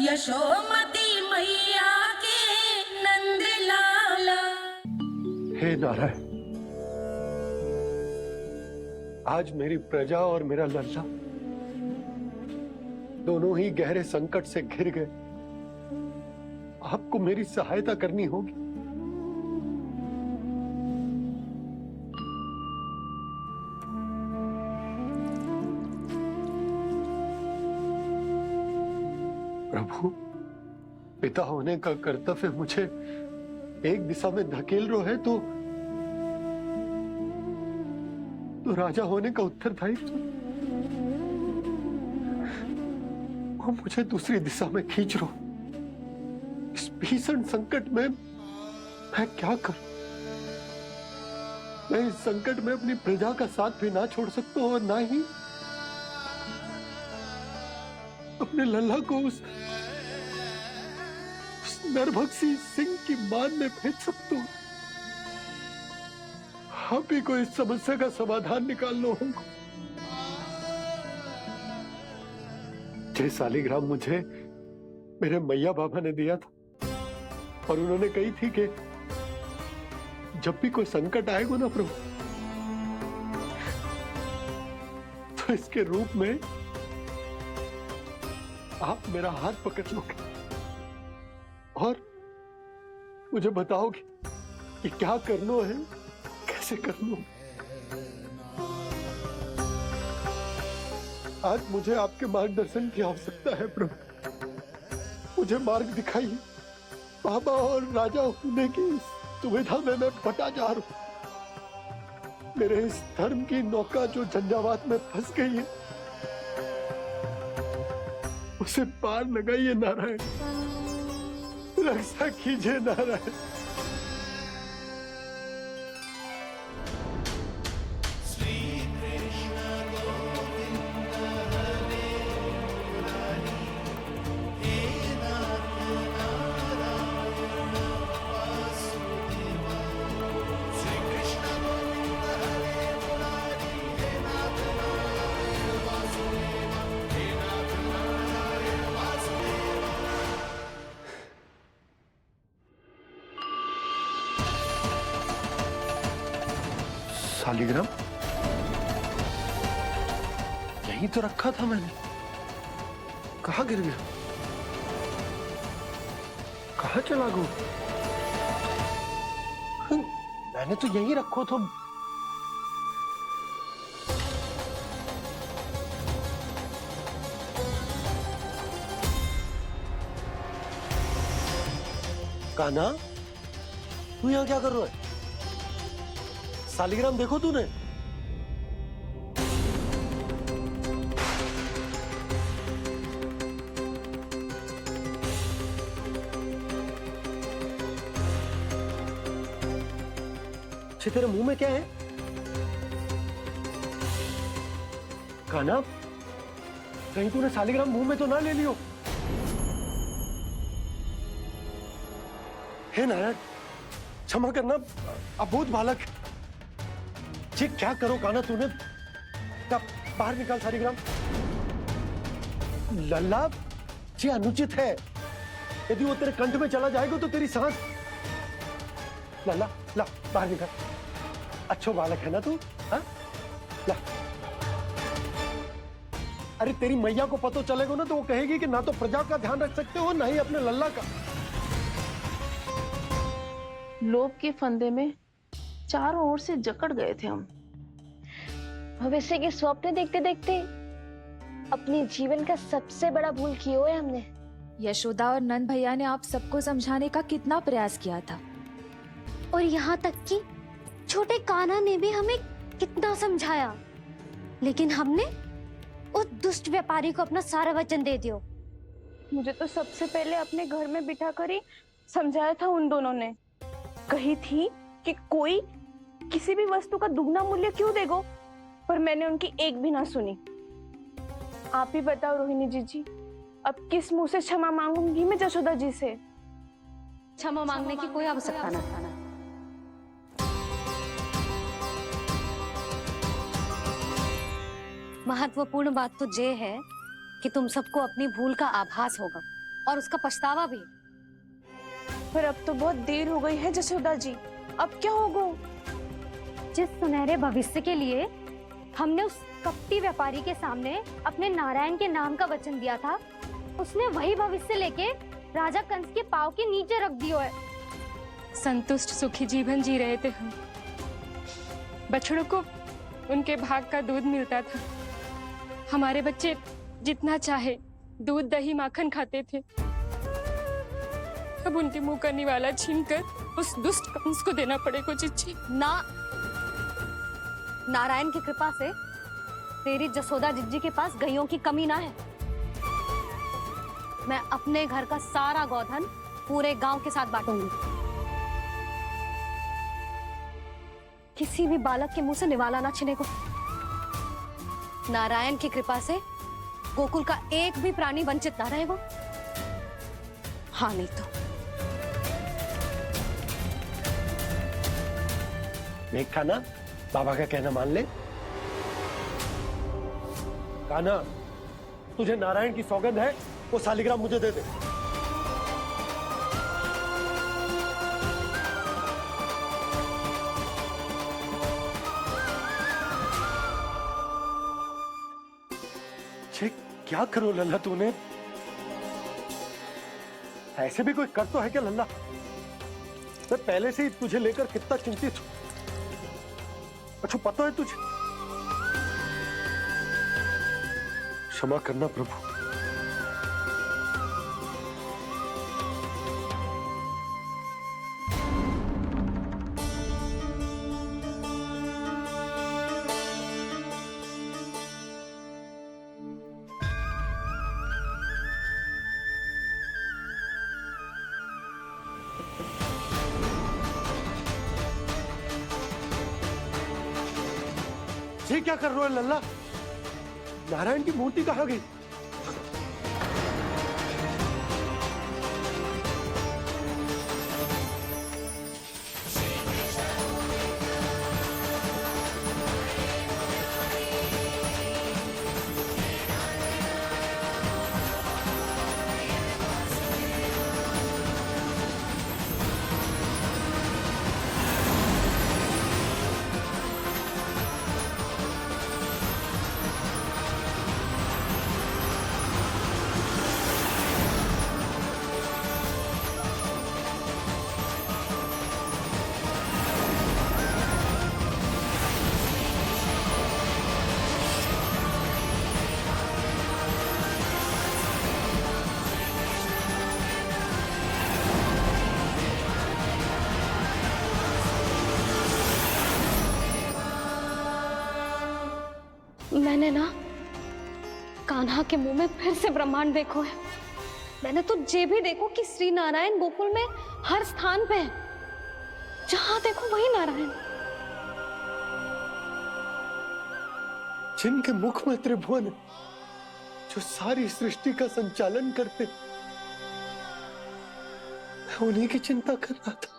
यशोमती मैया के नंद लाला। हे नारायण, आज मेरी प्रजा और मेरा लल्ला दोनों ही गहरे संकट से घिर गए। आपको मेरी सहायता करनी होगी। प्रभु, पिता होने का कर्तव्य मुझे एक दिशा में धकेल रहे है तो राजा होने का उत्तरदायित्व वो मुझे दूसरी दिशा में खींच रो। इस भीषण संकट में मैं क्या करूं? मैं इस संकट में अपनी प्रजा का साथ भी ना छोड़ सकता हूं और ना ही अपने लल्ला को उस नरभक्षी सिंह की मान में भेज सकता हूं। आप ही को इस समस्या का समाधान निकालना होगा। जय सालिग्राम मुझे मेरे मैया बाबा ने दिया था और उन्होंने कही थी कि जब भी कोई संकट आएगा ना प्रभु, तो इसके रूप में आप मेरा हाथ पकड़ लोगे और मुझे बताओगे कि क्या करना है, कैसे करना है। आज मुझे आपके मार्गदर्शन की आवश्यकता है प्रभु। मुझे मार्ग दिखाइए। बाबा और राजा होने की सुविधा में मैं बटा जा रहा हूं। मेरे इस धर्म की नौका जो झंझावात में फंस गई है, उसे पार लगाइए नारायण। रक्षा कीजिए नारायण। सालिग्राम यहीं तो रखा था मैंने। कहाँ गिर गया? कहाँ चला गया? मैंने तो यहीं रखो तो। कान्हा, तू यहाँ क्या कर रहा है? सालिग्राम देखो तूने? तेरे मुंह में क्या है? कान्हा, कहीं तूने सालिग्राम मुंह में तो ना ले लियो? हे नारायण, क्षमा करना, अबोध बालक। जी क्या करो कान्हा तूने? क्या बाहर निकाल सालिग्राम। लल्ला, जी अनुचित है। यदि वो तेरे कंठ में चला जाएगा तो तेरी सांस। लल्ला, ला बाहर निकाल। अच्छो बालक है ना तू? हाँ? ला। अरे तेरी मैया को पता चलेगा ना तो वो कहेगी कि ना तो प्रजा का ध्यान रख सकते हो ना ही अपने लल्ला का। लोभ के फंदे में चारों ओर से जकड़ गए थे हम। भविष्य के स्वप्न देखते देखते अपने जीवन का सबसे बड़ा भूल किया है हमने। यशोदा और नंद भैया ने आप सबको समझाने का कितना प्रयास किया था, और यहाँ तक कि छोटे कान्हा ने भी हमें कितना समझाया, लेकिन हमने उस दुष्ट व्यापारी को अपना सारा वचन दे दिया। मुझे तो सबसे पहले अपने घर में बिठाकर ही समझाया था उन दोनों ने। कही थी कि कोई किसी भी वस्तु का दुगना मूल्य क्यों देगो, पर मैंने उनकी एक भी ना सुनी। आप ही बताओ रोहिणी जी, अब किस मुंह से क्षमा मांगूंगी मैं जशोदा जी से? क्षमा मांगने की कोई आवश्यकता नहीं। महत्वपूर्ण बात तो ये है कि तुम सबको अपनी भूल का आभास होगा और उसका पछतावा भी। पर अब तो बहुत देर हो गई है जसोदा जी, अब क्या होगा? जिस सुनहरे भविष्य के लिए हमने उस कपटी व्यापारी के सामने अपने नारायण के नाम का वचन दिया था, उसने वही भविष्य लेके राजा कंस के पांव के नीचे रख दिया है। संतुष्ट सुखी जीवन जी रहे थे हम। बछड़ों को उनके भाग का दूध मिलता था। हमारे बच्चे जितना चाहे दूध दही माखन खाते थे। अब उनके मुंह का निवाला छीनकर उस दुष्ट कंस को देना पड़ेगा चिच्ची। ना, नारायण की कृपा से तेरी जसोदा जिज्जी के पास गायों की कमी ना है। मैं अपने घर का सारा गोधन पूरे गांव के साथ बांटूंगी। किसी भी बालक के मुंह से निवाला ना छिने को। नारायण की कृपा से गोकुल का एक भी प्राणी वंचित ना रहेगा। हाँ नहीं तो देख कान्हा, बाबा का कहना मान ले। कान्हा, तुझे नारायण की सौगंध है, वो शालिग्राम मुझे दे दे। छे, क्या करो लल्ला तूने? ऐसे भी कोई कर तो है क्या लल्ला? मैं पहले से ही तुझे लेकर कितना चिंतित हूं। अच्छा पता है तुझे? क्षमा करना प्रभु। ये क्या कर रहे हो लल्ला? नारायण की मूर्ति कहाँ गई? मैंने ना कान्हा के मुंह में फिर से ब्रह्मांड देखो है। मैंने तो ये भी देखो कि श्री नारायण गोकुल में हर स्थान पे है। जहां देखो वही नारायण। जिनके मुख में त्रिभुवन, जो सारी सृष्टि का संचालन करते, मैं उन्हीं की चिंता कर रहा था।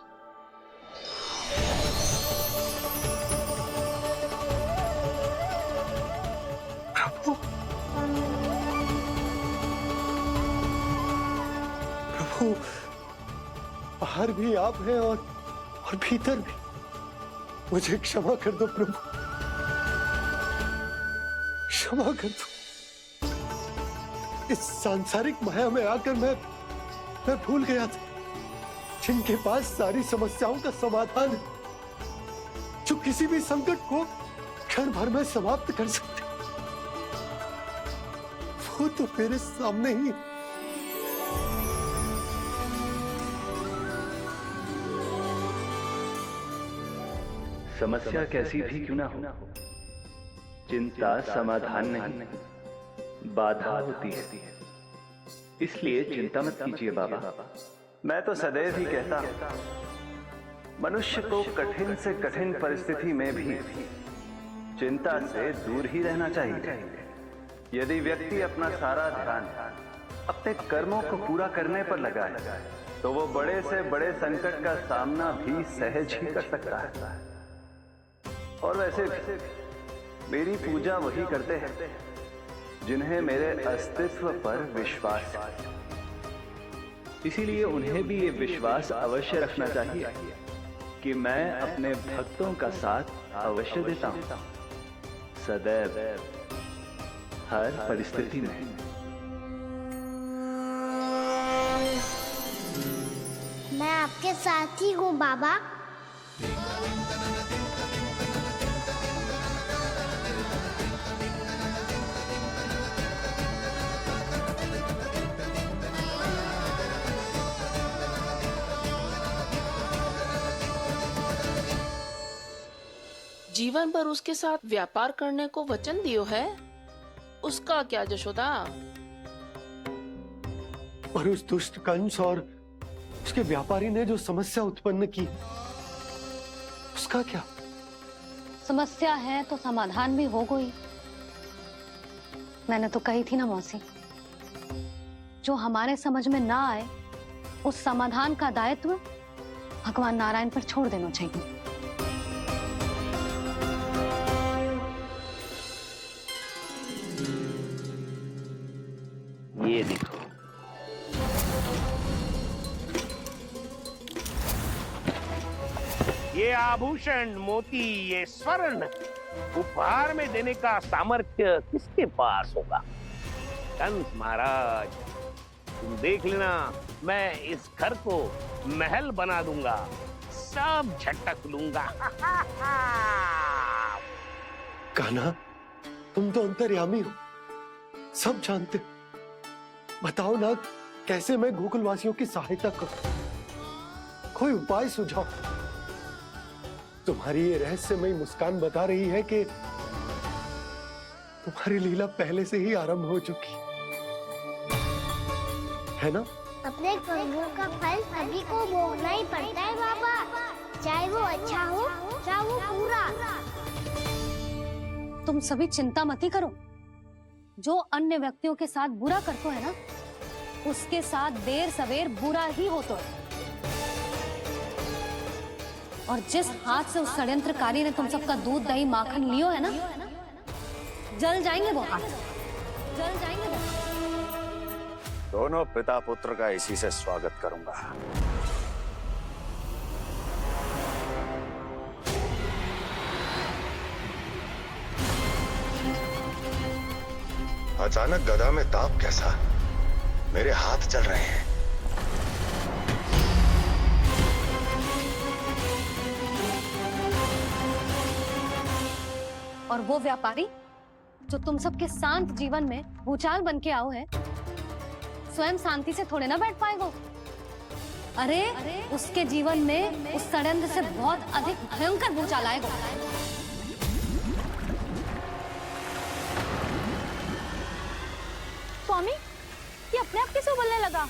प्रभु, प्रभु, बाहर भी आप हैं और भीतर भी। मुझे क्षमा कर दो प्रभु, क्षमा कर दो। इस सांसारिक माया में आकर मैं भूल गया था जिनके पास सारी समस्याओं का समाधान है, जो किसी भी संकट को क्षण भर में समाप्त कर सकते, वो तो मेरे सामने ही। समस्या कैसी भी क्यों ना हो, चिंता समाधान नहीं, बाधा होती है। इसलिए चिंता मत कीजिए बाबा। मैं तो सदैव ही कहता हूं, मनुष्य को कठिन से कठिन परिस्थिति में भी चिंता से दूर ही रहना चाहिए। यदि व्यक्ति अपना सारा ध्यान अपने कर्मों को पूरा करने पर लगाए, तो वो बड़े से बड़े संकट का सामना भी सहज ही कर सकता है। और वैसे भी मेरी पूजा वही करते हैं जिन्हें मेरे अस्तित्व पर विश्वास है। इसीलिए उन्हें भी ये विश्वास अवश्य रखना चाहिए कि मैं अपने भक्तों का साथ अवश्य देता हूं, सदैव, हर परिस्थिति में। मैं आपके साथ ही हूँ बाबा। जीवन भर उसके साथ व्यापार करने को वचन दियो है, उसका क्या जशोदा? पर उस दुष्ट कंस और उसके व्यापारी ने जो समस्या उत्पन्न की, उसका क्या? समस्या है तो समाधान भी हो गई। मैंने तो कही थी ना मौसी, जो हमारे समझ में ना आए उस समाधान का दायित्व भगवान नारायण पर छोड़ देना चाहिए। ये देखो, ये आभूषण, मोती, ये स्वर्ण उपहार में देने का सामर्थ्य किसके पास होगा? कंस महाराज, तुम देख लेना, मैं इस घर को महल बना दूंगा, सब झटक लूंगा। कान्हा, तुम तो अंतर्यामी हो, सब जानते। बताओ ना, कैसे मैं गोकुलवासियों की सहायता करूं? कोई उपाय सुझाओ। तुम्हारी ये रहस्यमयी मुस्कान बता रही है कि तुम्हारी लीला पहले से ही आरंभ हो चुकी है ना? अपने कर्मों का फल सभी को भोगना ही पड़ता है बाबा, चाहे वो अच्छा हो चाहे वो बुरा। तुम सभी चिंता मत ही करो। जो अन्य व्यक्तियों के साथ बुरा करते है ना, उसके साथ देर सवेर बुरा ही होता है। और जिस हाथ से उस षड्यंत्रकारी ने तुम सबका दूध दही माखन लियो है ना, जल जाएंगे वो हाथ, जल जाएंगे वो। दोनों पिता पुत्र का इसी से स्वागत करूंगा। अचानक गदा में ताप कैसा? मेरे हाथ चल रहे हैं। और वो व्यापारी जो तुम सबके शांत जीवन में भूचाल बन के आओ है, स्वयं शांति से थोड़े ना बैठ पाएगा। अरे उसके जीवन में उस षड्यंत्र से बहुत अधिक भयंकर भूचाल आएगा। स्वामी, ये अपने आप कैसे बोलने लगा?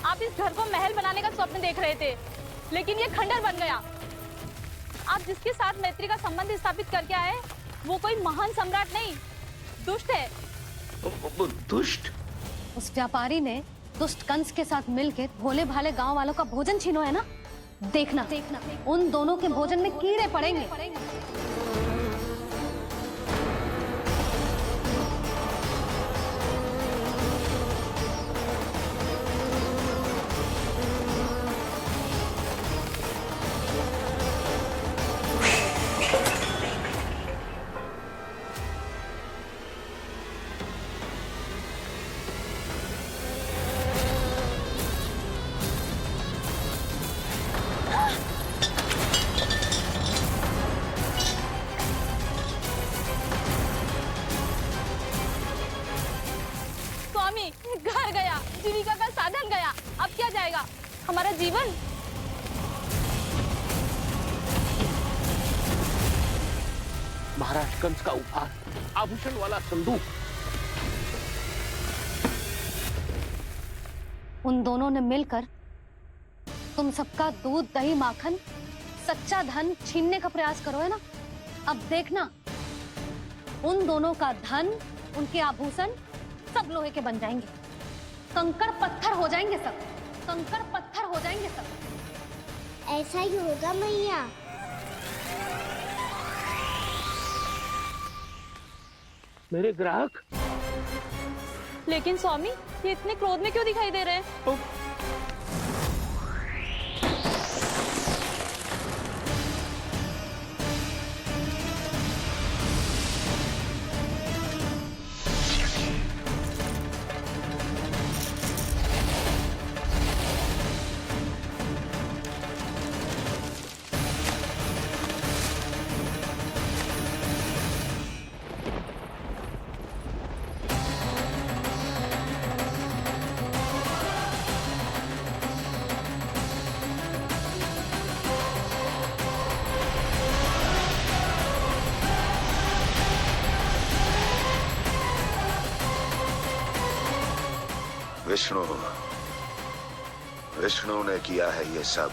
आप इस घर को महल बनाने का स्वप्न देख रहे थे, लेकिन ये खंडर बन गया। आप जिसके साथ मैत्री का संबंध स्थापित करके आए, वो कोई महान सम्राट नहीं, दुष्ट है। दुष्ट? उस व्यापारी ने दुष्ट कंस के साथ मिलकर भोले भाले गांव वालों का भोजन छीनो है ना। देखना उन दोनों के भोजन में कीड़े पड़ेंगे। घर गया, जीविका का साधन गया, अब क्या जाएगा हमारा जीवन? महाराज कंस का उपहार, आभूषण वाला संदूक। उन दोनों ने मिलकर तुम सबका दूध दही माखन सच्चा धन छीनने का प्रयास करो है ना। अब देखना उन दोनों का धन, उनके आभूषण सब लोहे के बन जाएंगे, कंकड़ पत्थर हो जाएंगे सब, कंकड़ पत्थर हो जाएंगे सब। ऐसा ही होगा मैया। मेरे ग्राहक। लेकिन स्वामी, ये इतने क्रोध में क्यों दिखाई दे रहे हैं? विष्णु, विष्णु ने किया है ये सब।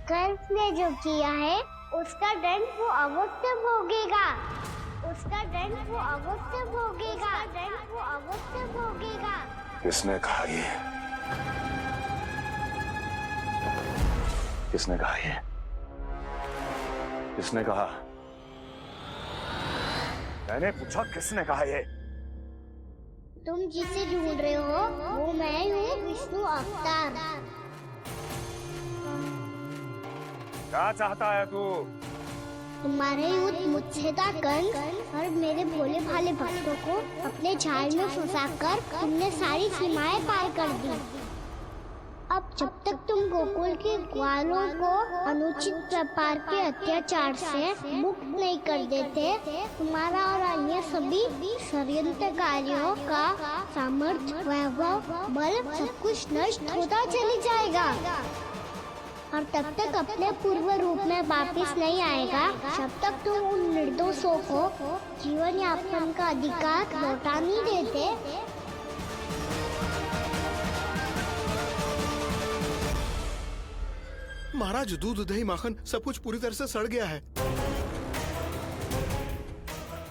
कंस ने जो किया है उसका दंड वो अवश्य भोगेगा, उसका दंड वो अवश्य भोगेगा, दंड वो अवश्य भोगेगा। किसने कहा ये? किसने कहा ये? किसने कहा? मैंने पूछा किसने कहा ये? तुम जिसे ढूंढ रहे हो वो मैं हूँ, विष्णु अवतार। क्या चाहता है तू? तुम्हारे युद्ध मुच्छेदा कंस और मेरे भोले भाले भक्तों को अपने जाल में फंसाकर तुमने सारी सीमाएं पार कर दी। अब जब तक तुम गोकुल के ग्वालों को अनुचित प्रकार के अत्याचार से मुक्त नहीं कर देते, तुम्हारा और अन्य सभी षड्यंत्रकारियों का सामर्थ्य, वैभव, बल सब कुछ नष्ट होता चली जाएगा और तब तक अपने पूर्व रूप में वापस नहीं आएगा जब तक तुम उन निर्दोषों को जीवन यापन का अधिकार लौटा नहीं देते। महाराज, दूध दही माखन सब कुछ पूरी तरह से सड़ गया है।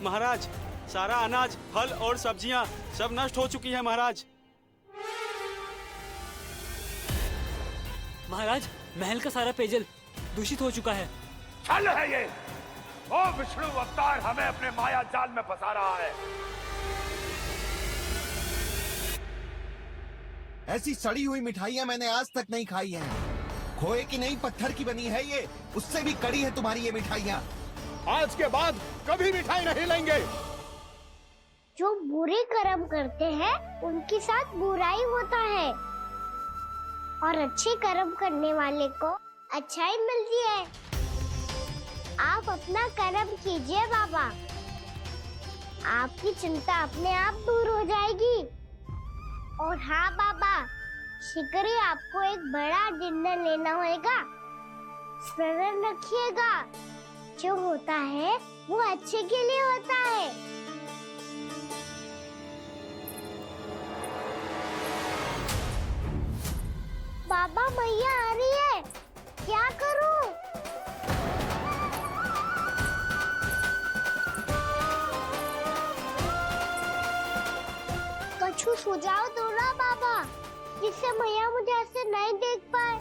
महाराज, सारा अनाज, फल और सब्जियां सब नष्ट हो चुकी हैं महाराज। महाराज, महल का सारा पेयजल दूषित हो चुका है। छल है ये। ओ विष्णु अवतार हमें अपने माया जाल में फंसा रहा है। ऐसी सड़ी हुई मिठाइयाँ मैंने आज तक नहीं खाई हैं। खोए की नहीं, पत्थर की बनी है ये, उससे भी कड़ी है तुम्हारी ये मिठाइयाँ। आज के बाद कभी मिठाई नहीं लेंगे। जो बुरे कर्म करते हैं उनके साथ बुराई होता है और अच्छे कर्म करने वाले को अच्छाई मिलती है। आप अपना कर्म कीजिए बाबा, आपकी चिंता अपने आप दूर हो जाएगी। और हाँ बाबा, शीघ्र ही आपको एक बड़ा निर्णय लेना होगा। स्मरण रखिएगा, जो होता है वो अच्छे के लिए होता है। बाबा, मैया आ रही है, क्या करूं? कुछ सुझाव दो ना बाबा, जिससे मैया मुझे ऐसे नहीं देख पाए।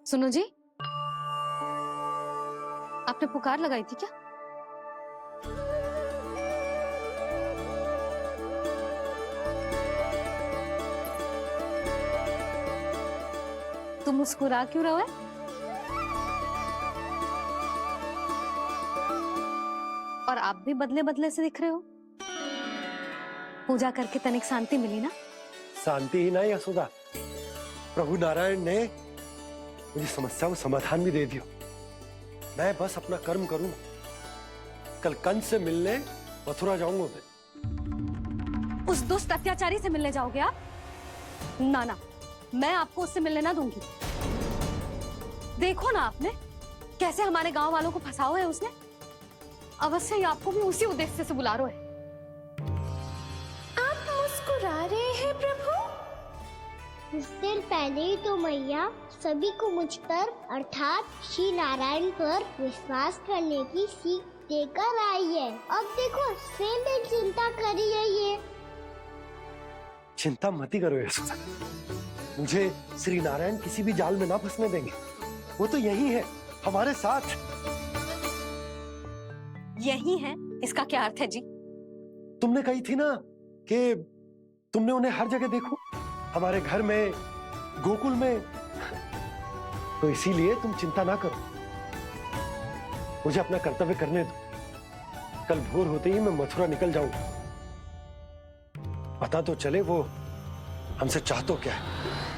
सुनो जी, आपने पुकार लगाई थी क्या? तुम मुस्कुरा क्यों रहे हो? और आप भी बदले बदले से दिख रहे हो। पूजा करके तनिक शांति मिली ना? शांति ही नहीं यशोदा, प्रभु नारायण ने मुझे समस्या को समाधान भी दे दिया। मैं बस अपना कर्म करूं। कल कंस से मिलने मथुरा जाऊंगा मैं। उस दुष्ट अत्याचारी से मिलने जाओगे आप? ना ना, मैं आपको उससे मिलने ना दूंगी। देखो ना आपने कैसे हमारे गांव वालों को फंसाओ है उसने। अवश्य ही आपको भी उसी उद्देश्य से बुला रहा है। हे प्रभु? कुछ देर पहले ही तो मैया सभी को मुझ पर अर्थात श्री नारायण पर विश्वास करने की सीख देकर आई है। अब देखो स्वयं भी चिंता कर रही है ये। चिंता मत ही करो यशोदा, मुझे श्री नारायण किसी भी जाल में ना फंसने देंगे। वो तो यही है हमारे साथ। यही है, इसका क्या अर्थ है जी? तुमने कही थी ना कि तुमने उन्हें हर जगह देखो, हमारे घर में, गोकुल में, तो इसीलिए तुम चिंता ना करो, मुझे अपना कर्तव्य करने दो। कल भोर होते ही मैं मथुरा निकल जाऊंगा। पता तो चले वो हमसे चाहतो क्या है।